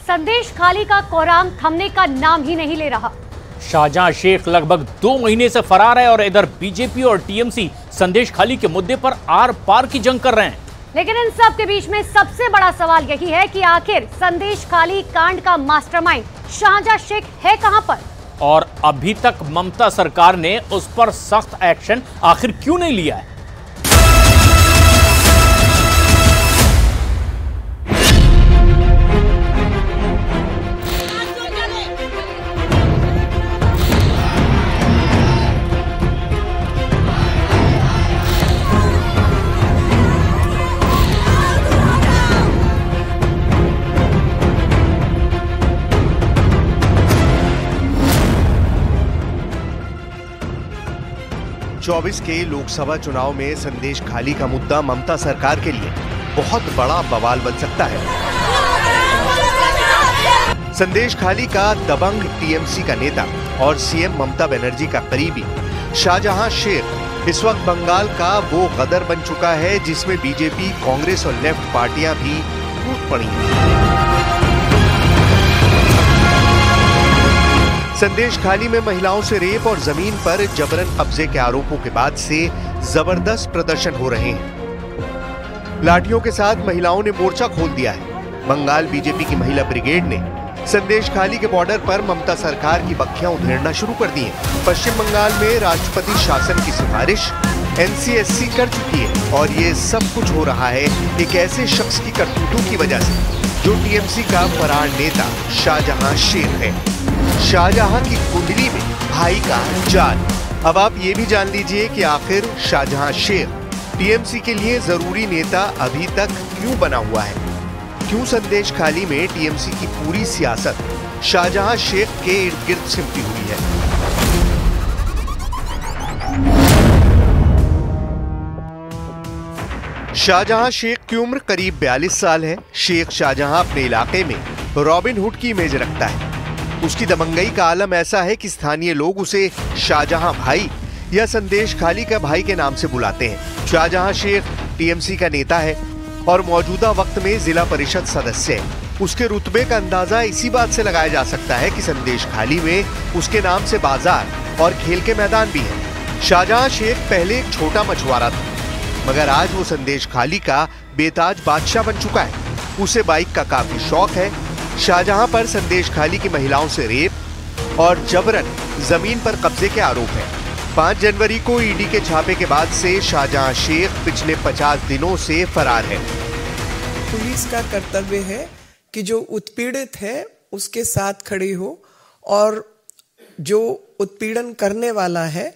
संदेश खाली का कोराम थमने का नाम ही नहीं ले रहा। शाहजहां शेख लगभग 2 महीने से फरार है और इधर बीजेपी और टीएमसी संदेश खाली के मुद्दे पर आर पार की जंग कर रहे हैं। लेकिन इन सब के बीच में सबसे बड़ा सवाल यही है कि आखिर संदेश खाली कांड का मास्टरमाइंड शाहजहां शेख है कहां पर, और अभी तक ममता सरकार ने उस पर सख्त एक्शन आखिर क्यों नहीं लिया है। 24 के लोकसभा चुनाव में संदेश खाली का मुद्दा ममता सरकार के लिए बहुत बड़ा बवाल बन सकता है। संदेश खाली का दबंग टीएमसी का नेता और सीएम ममता बनर्जी का करीबी शाहजहां शेख इस वक्त बंगाल का वो गदर बन चुका है जिसमें बीजेपी, कांग्रेस और लेफ्ट पार्टियां भी टूट पड़ी हैं। संदेश खाली में महिलाओं से रेप और जमीन पर जबरन कब्जे के आरोपों के बाद से जबरदस्त प्रदर्शन हो रहे हैं। लाठियों के साथ महिलाओं ने मोर्चा खोल दिया है। बंगाल बीजेपी की महिला ब्रिगेड ने संदेश खाली के बॉर्डर पर ममता सरकार की बखियां उधेड़ना शुरू कर दी है। पश्चिम बंगाल में राष्ट्रपति शासन की सिफारिश एनसीएससी कर चुकी है और ये सब कुछ हो रहा है एक ऐसे शख्स की करतूतों की वजह से जो टीएमसी का फरार नेता शाहजहां शेख है। शाहजहां की कुंडली में भाई का जाल। अब आप ये भी जान लीजिए कि आखिर शाहजहां शेख टीएमसी के लिए जरूरी नेता अभी तक क्यों बना हुआ है। क्यों संदेश खाली में टीएमसी की पूरी सियासत शाहजहां शेख के इर्द गिर्द सिमटी हुई है। शाहजहां शेख की उम्र करीब 42 साल है। शेख शाहजहां अपने इलाके में रॉबिन हुड की इमेज रखता है। उसकी दबंगई का आलम ऐसा है कि स्थानीय लोग उसे शाहजहां भाई या संदेश खाली का भाई के नाम से बुलाते हैं। शाहजहां शेख टीएमसी का नेता है और मौजूदा वक्त में जिला परिषद सदस्य है। उसके रुतबे का अंदाजा इसी बात से लगाया जा सकता है कि संदेश खाली में उसके नाम से बाजार और खेल के मैदान भी है। शाहजहां शेख पहले एक छोटा मछुआरा था, मगर आज वो संदेश खाली का बेताज बादशाह बन चुका है। उसे बाइक का काफी शौक है। शाहजहां पर संदेश खाली की महिलाओं से रेप और जबरन जमीन पर कब्जे के आरोप हैं। 5 जनवरी को ईडी के छापे के बाद से शाहजहां शेख पिछले 50 दिनों से फरार है। पुलिस का कर्तव्य है कि जो उत्पीड़ित है उसके साथ खड़ी हो और जो उत्पीड़न करने वाला है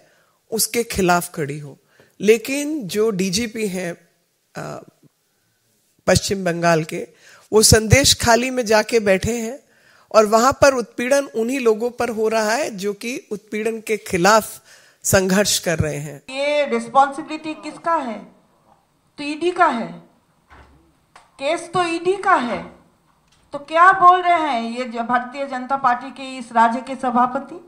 उसके खिलाफ खड़ी हो। लेकिन जो डीजीपी हैं पश्चिम बंगाल के, वो संदेश खाली में जाके बैठे हैं और वहां पर उत्पीड़न उन्हीं लोगों पर हो रहा है जो कि उत्पीड़न के खिलाफ संघर्ष कर रहे हैं। ये रिस्पॉन्सिबिलिटी किसका है? तो ईडी का है। केस तो ईडी का है। तो क्या बोल रहे हैं ये भारतीय जनता पार्टी के इस राज्य के सभापति?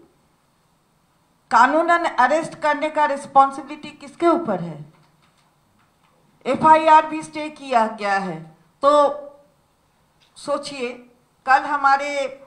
कानूनन अरेस्ट करने का रिस्पॉन्सिबिलिटी किसके ऊपर है? एफआईआर भी स्टे किया गया है। तो सोचिए, कल हमारे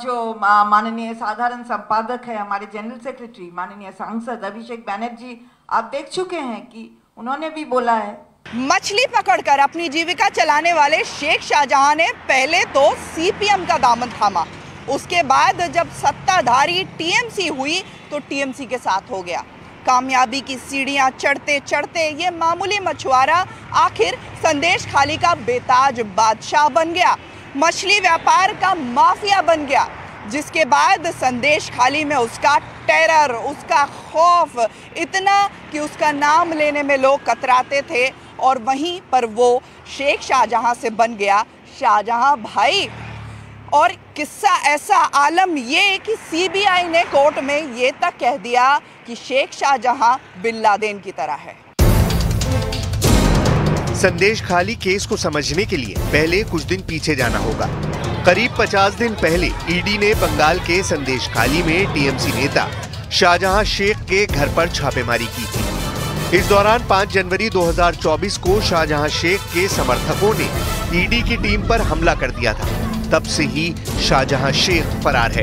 जो माननीय साधारण संपादक है, हमारे जनरल सेक्रेटरी माननीय सांसद अभिषेक बनर्जी, आप देख चुके हैं कि उन्होंने भी बोला है। मछली पकड़कर अपनी जीविका चलाने वाले शेख शाहजहां ने पहले तो सीपीएम का दामन थामा, उसके बाद जब सत्ताधारी टीएमसी हुई तो टीएमसी के साथ हो गया। कामयाबी की सीढ़ियां चढ़ते चढ़ते ये मामूली मछुआरा आखिर संदेश खाली का बेताज बादशाह बन गया, मछली व्यापार का माफिया बन गया, जिसके बाद संदेश खाली में उसका टेरर, उसका खौफ इतना कि उसका नाम लेने में लोग कतराते थे। और वहीं पर वो शेख शाहजहां से बन गया शाहजहां भाई। और किस्सा ऐसा आलम ये कि सीबीआई ने कोर्ट में ये तक कह दिया कि शेख शाहजहां बिन लादेन की तरह है। संदेश खाली केस को समझने के लिए पहले कुछ दिन पीछे जाना होगा। करीब 50 दिन पहले ईडी ने बंगाल के संदेश खाली में टीएमसी नेता शाहजहां शेख के घर पर छापेमारी की थी। इस दौरान 5 जनवरी 2024 को शाहजहां शेख के समर्थकों ने ईडी की टीम पर हमला कर दिया था। तब से ही शाहजहां शेख फरार है।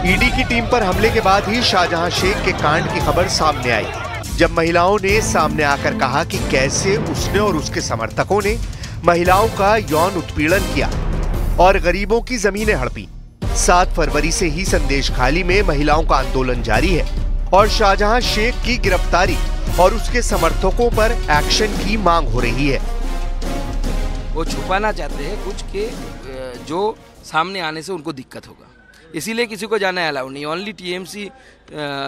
ईडी की टीम पर हमले के बाद ही शाहजहां शेख के कांड की खबर सामने आई, जब महिलाओं ने सामने आकर कहा कि कैसे उसने और उसके समर्थकों ने महिलाओं का यौन उत्पीड़न किया और गरीबों की जमीनें हड़पी। 7 फरवरी से ही संदेशखाली में महिलाओं का आंदोलन जारी है और शाहजहां शेख की गिरफ्तारी और उसके समर्थकों पर एक्शन की मांग हो रही है। वो छुपाना चाहते हैं कुछ के जो सामने आने से उनको दिक्कत होगा, इसीलिए किसी को जाना अलाउ नहीं। ओनली टीएमसी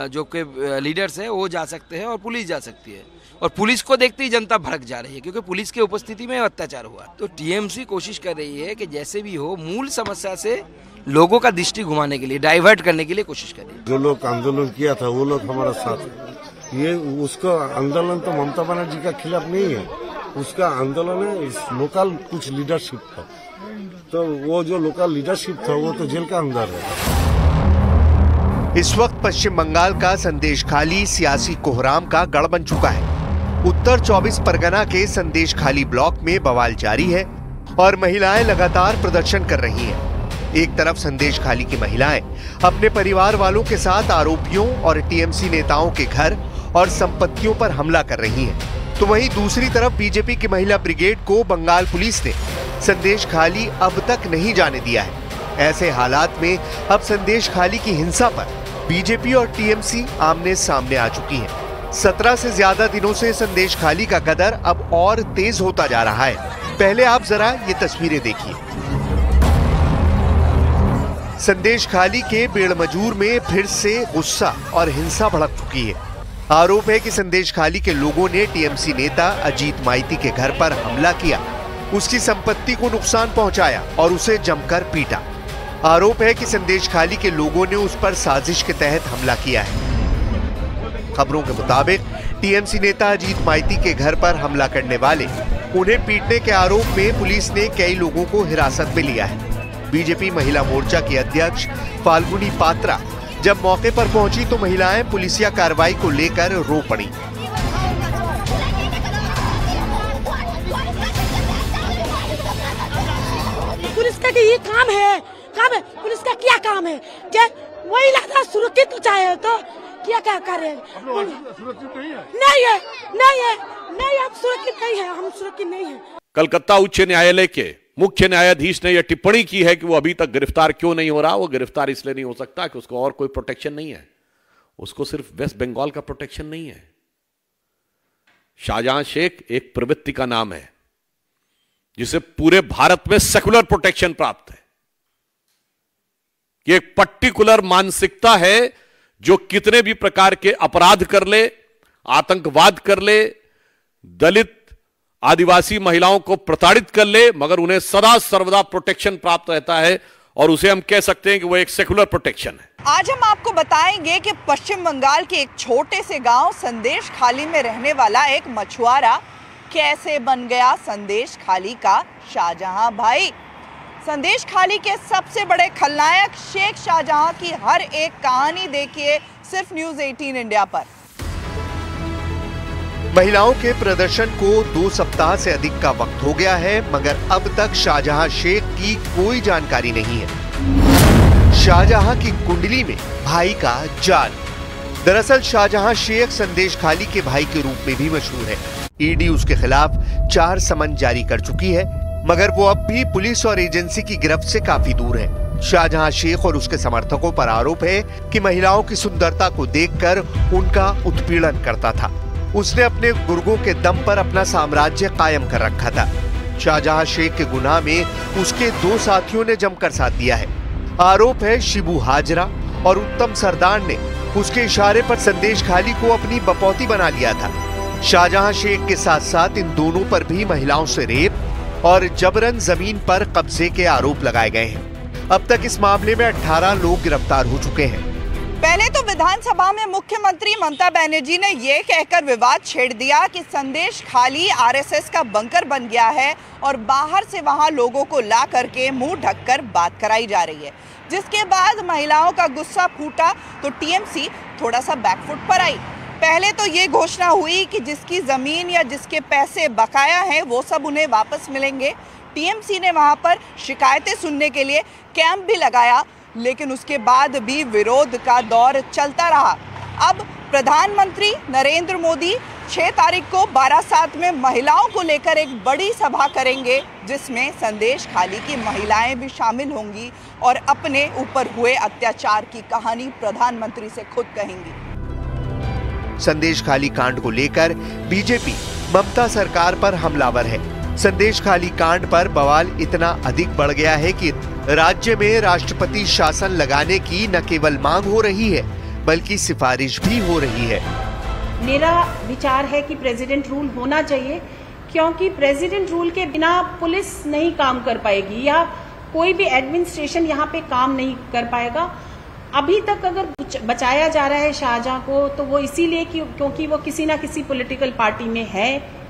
जो के लीडर्स है वो जा सकते हैं और पुलिस जा सकती है, और पुलिस को देखते ही जनता भड़क जा रही है क्योंकि पुलिस की उपस्थिति में अत्याचार हुआ। तो टीएमसी कोशिश कर रही है कि जैसे भी हो मूल समस्या से लोगों का दृष्टि घुमाने के लिए, डाइवर्ट करने के लिए कोशिश कर रही है। जो लोग आंदोलन किया था वो लोग हमारा साथ, ये उसका आंदोलन तो ममता बनर्जी का खिलाफ नहीं है, उसका आंदोलन है इस लोकल कुछ लीडरशिप का। तो वो जो लोकल लीडरशिप था वो तो जेल के अंदर है। इस वक्त पश्चिम बंगाल का संदेशखाली सियासी कोहराम का गढ़ बन चुका है। उत्तर 24 परगना के संदेशखाली ब्लॉक में बवाल जारी है और महिलाएं लगातार प्रदर्शन कर रही हैं। एक तरफ संदेशखाली की महिलाएं अपने परिवार वालों के साथ आरोपियों और टीएमसी नेताओं के घर और संपत्तियों पर हमला कर रही हैं, तो वहीं दूसरी तरफ बीजेपी की महिला ब्रिगेड को बंगाल पुलिस ने संदेशखाली अब तक नहीं जाने दिया है। ऐसे हालात में अब संदेशखाली की हिंसा पर बीजेपी और टीएमसी आमने सामने आ चुकी है। 17 से ज्यादा दिनों से संदेशखाली का गदर अब और तेज होता जा रहा है। पहले आप जरा ये तस्वीरें देखिए। संदेशखाली के बेड़मजूर में फिर से गुस्सा और हिंसा भड़क चुकी है। आरोप है कि संदेशखाली के लोगों ने टीएमसी नेता अजीत माइती के घर पर हमला किया, उसकी संपत्ति को नुकसान पहुंचाया और उसे जमकर पीटा। आरोप है कि संदेशखाली के लोगों ने उस पर साजिश के तहत हमला किया है। खबरों के मुताबिक टीएमसी नेता अजीत माइती के घर पर हमला करने वाले उन्हें पीटने के आरोप में पुलिस ने कई लोगों को हिरासत में लिया है। बीजेपी महिला मोर्चा की अध्यक्ष फाल्गुनी पात्रा जब मौके पर पहुंची तो महिलाएं पुलिसिया कार्रवाई को लेकर रो पड़ी। पुलिस का ये काम है पुलिस का क्या काम है? वही लादा सुरक्षित चाहे तो क्या करे? सुरक्षित नहीं है, नहीं हम सुरक्षित नहीं है, हम सुरक्षित नहीं है। कलकत्ता उच्च न्यायालय के मुख्य न्यायाधीश ने यह टिप्पणी की है कि वो अभी तक गिरफ्तार क्यों नहीं हो रहा। वो गिरफ्तार इसलिए नहीं हो सकता कि उसको और कोई प्रोटेक्शन नहीं है, उसको सिर्फ वेस्ट बंगाल का प्रोटेक्शन नहीं है। शाहजहां शेख एक प्रवृत्ति का नाम है जिसे पूरे भारत में सेकुलर प्रोटेक्शन प्राप्त है। ये एक पर्टिकुलर मानसिकता है जो कितने भी प्रकार के अपराध कर ले, आतंकवाद कर ले, दलित आदिवासी महिलाओं को प्रताड़ित कर ले, मगर उन्हें सदा सर्वदा प्रोटेक्शन प्राप्त रहता है और उसे हम कह सकते हैं कि वो एक सेकुलर प्रोटेक्शन है। आज हम आपको बताएंगे कि पश्चिम बंगाल के एक छोटे से गांव संदेशखाली में रहने वाला एक मछुआरा कैसे बन गया संदेशखाली का शाहजहां भाई। संदेशखाली के सबसे बड़े खलनायक शेख शाहजहां की हर एक कहानी देखिए सिर्फ न्यूज़ 18 इंडिया पर। महिलाओं के प्रदर्शन को 2 सप्ताह से अधिक का वक्त हो गया है, मगर अब तक शाहजहां शेख की कोई जानकारी नहीं है। शाहजहां की कुंडली में भाई का जाल। दरअसल शाहजहां शेख संदेशखाली के भाई के रूप में भी मशहूर है। ईडी उसके खिलाफ 4 समन जारी कर चुकी है, मगर वो अब भी पुलिस और एजेंसी की गिरफ्त से काफी दूर है। शाहजहां शेख और उसके समर्थकों पर आरोप है कि महिलाओं की सुंदरता को देखकर उनका उत्पीड़न करता था। उसने अपने गुर्गों के दम पर अपना साम्राज्य कायम कर रखा था। शाहजहां शेख के गुनाह में उसके 2 साथियों ने जमकर साथ दिया है। आरोप है शिबू हाजरा और उत्तम सरदार ने उसके इशारे पर संदेशखाली को अपनी बपौती बना लिया था। शाहजहां शेख के साथ साथ इन दोनों पर भी महिलाओं से रेप और जबरन जमीन पर कब्जे के आरोप लगाए गए हैं। अब तक इस मामले में 18 लोग गिरफ्तार हो चुके हैं। पहले तो विधानसभा में मुख्यमंत्री ममता बनर्जी ने ये कहकर विवाद छेड़ दिया कि संदेशखाली आरएसएस का बंकर बन गया है और बाहर से वहां लोगों को ला करके मुंह ढककर बात कराई जा रही है, जिसके बाद महिलाओं का गुस्सा फूटा तो टीएमसी थोड़ा सा बैकफुट पर आई। पहले तो ये घोषणा हुई कि जिसकी जमीन या जिसके पैसे बकाया हैं वो सब उन्हें वापस मिलेंगे। टीएमसी ने वहां पर शिकायतें सुनने के लिए कैंप भी लगाया, लेकिन उसके बाद भी विरोध का दौर चलता रहा। अब प्रधानमंत्री नरेंद्र मोदी 6 तारीख को बारासात में महिलाओं को लेकर एक बड़ी सभा करेंगे, जिसमें संदेश खाली की महिलाएं भी शामिल होंगी और अपने ऊपर हुए अत्याचार की कहानी प्रधानमंत्री से खुद कहेंगी। संदेश खाली कांड को लेकर बीजेपी ममता सरकार पर हमलावर है। संदेश खाली कांड पर बवाल इतना अधिक बढ़ गया है कि राज्य में राष्ट्रपति शासन लगाने की न केवल मांग हो रही है बल्कि सिफारिश भी हो रही है। मेरा विचार है कि प्रेसिडेंट रूल होना चाहिए, क्योंकि प्रेसिडेंट रूल के बिना पुलिस नहीं काम कर पाएगी या कोई भी एडमिनिस्ट्रेशन यहाँ पे काम नहीं कर पाएगा। अभी तक अगर बचाया जा रहा है शाहजहां को तो वो इसीलिए क्योंकि वो किसी ना किसी पॉलिटिकल पार्टी में है,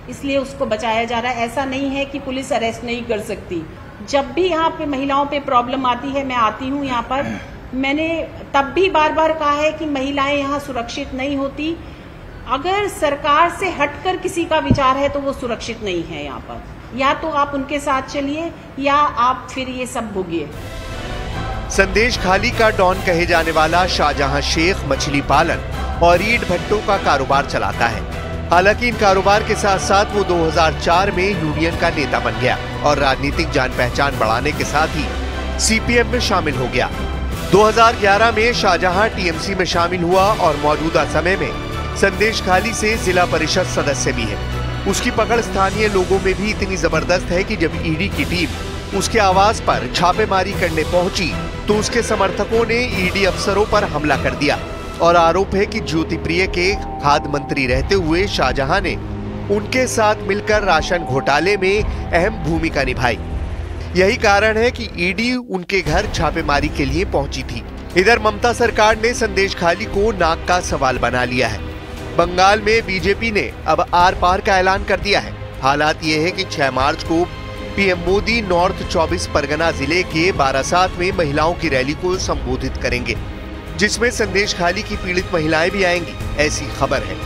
इसलिए उसको बचाया जा रहा है। ऐसा नहीं है कि पुलिस अरेस्ट नहीं कर सकती। जब भी यहाँ पे महिलाओं पे प्रॉब्लम आती है, मैं आती हूँ यहाँ पर, मैंने तब भी बार बार कहा है कि महिलाएं यहाँ सुरक्षित नहीं होती। अगर सरकार से हटकर किसी का विचार है तो वो सुरक्षित नहीं है यहाँ पर। या तो आप उनके साथ चलिए या आप फिर ये सब भोगिए। संदेश खाली का डॉन कहे जाने वाला शाहजहां शेख मछली पालन और ईंट भट्टों का कारोबार चलाता है। हालांकि इन कारोबार के साथ साथ वो 2004 में यूनियन का नेता बन गया और राजनीतिक जान पहचान बढ़ाने के साथ ही सीपीएम में शामिल हो गया। 2011 में शाहजहां टीएमसी में शामिल हुआ और मौजूदा समय में संदेश खाली से जिला परिषद सदस्य भी है। उसकी पकड़ स्थानीय लोगों में भी इतनी जबरदस्त है कि जब ईडी की टीम उसके आवास पर छापेमारी करने पहुंची तो उसके समर्थकों ने ईडी अफसरों पर हमला कर दिया और आरोप है कि ज्योति प्रिय के खाद्य मंत्री रहते हुए शाहजहां ने उनके साथ मिलकर राशन घोटाले में अहम भूमिका निभाई। यही कारण है कि ईडी उनके घर छापेमारी के लिए पहुंची थी। इधर ममता सरकार ने संदेश खाली को नाक का सवाल बना लिया है। बंगाल में बीजेपी ने अब आर पार का ऐलान कर दिया है। हालात ये है कि 6 मार्च को पीएम मोदी नॉर्थ 24 परगना जिले के बारासात में महिलाओं की रैली को संबोधित करेंगे, जिसमें संदेश खाली की पीड़ित महिलाएं भी आएंगी, ऐसी खबर है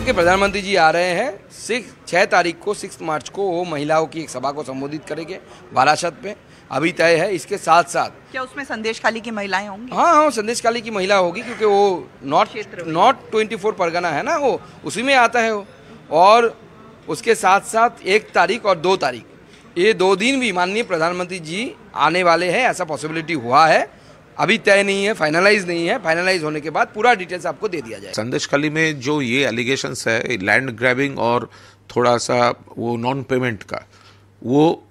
कि प्रधानमंत्री जी आ रहे हैं 6 तारीख को 6 मार्च को वो महिलाओं की एक सभा को संबोधित करेंगे बारासात पे, अभी तय है। इसके साथ साथ क्या उसमें संदेश खाली की महिलाएं होंगी? हाँ, संदेश खाली की महिला होगी, क्योंकि वो नॉर्थ 24 परगना है ना, वो उसी में आता है वो। और उसके साथ साथ 1 तारीख और 2 तारीख ये 2 दिन भी माननीय प्रधानमंत्री जी आने वाले हैं, ऐसा पॉसिबिलिटी हुआ है। अभी तय नहीं है, फाइनलाइज नहीं है। फाइनलाइज होने के बाद पूरा डिटेल्स आपको दे दिया जाए। संदेश खाली में जो ये एलिगेशंस है लैंड ग्रैबिंग और थोड़ा सा वो नॉन पेमेंट का, वो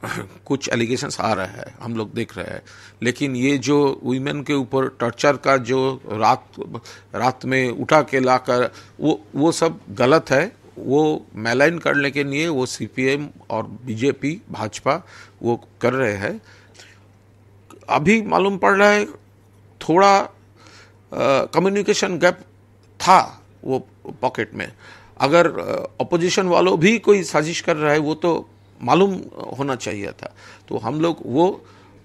कुछ एलिगेशंस आ रहा है, हम लोग देख रहे हैं। लेकिन ये जो वुमेन के ऊपर टॉर्चर का जो रात में उठा के लाकर वो सब गलत है। वो मैलाइन करने के लिए वो सीपीएम और बीजेपी भाजपा वो कर रहे हैं। अभी मालूम पड़ रहा है थोड़ा कम्युनिकेशन गैप था वो पॉकेट में। अगर अपोजिशन वालों भी कोई साजिश कर रहा है वो तो मालूम होना चाहिए था। तो हम लोग वो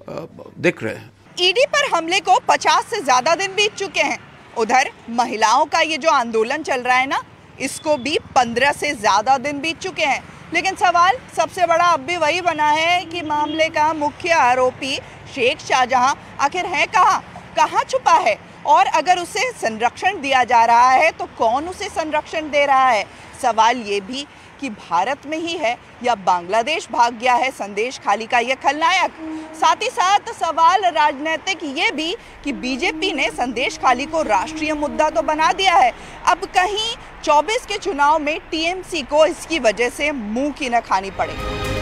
देख रहे हैं। ईडी पर हमले को 50 से ज्यादा दिन बीत चुके हैं। उधर महिलाओं का ये जो आंदोलन चल रहा है ना, इसको भी 15 से ज्यादा दिन बीत चुके हैं। लेकिन सवाल सबसे बड़ा अब भी वही बना है कि मामले का मुख्य आरोपी शेख शाहजहां आखिर है कहाँ छुपा है, और अगर उसे संरक्षण दिया जा रहा है तो कौन उसे संरक्षण दे रहा है। सवाल ये भी कि भारत में ही है या बांग्लादेश भाग गया है संदेश खाली का ये खलनायक। साथ ही साथ सवाल राजनीतिक ये भी कि बीजेपी ने संदेश खाली को राष्ट्रीय मुद्दा तो बना दिया है, अब कहीं 24 के चुनाव में टीएमसी को इसकी वजह से मुंह की न खानी पड़े।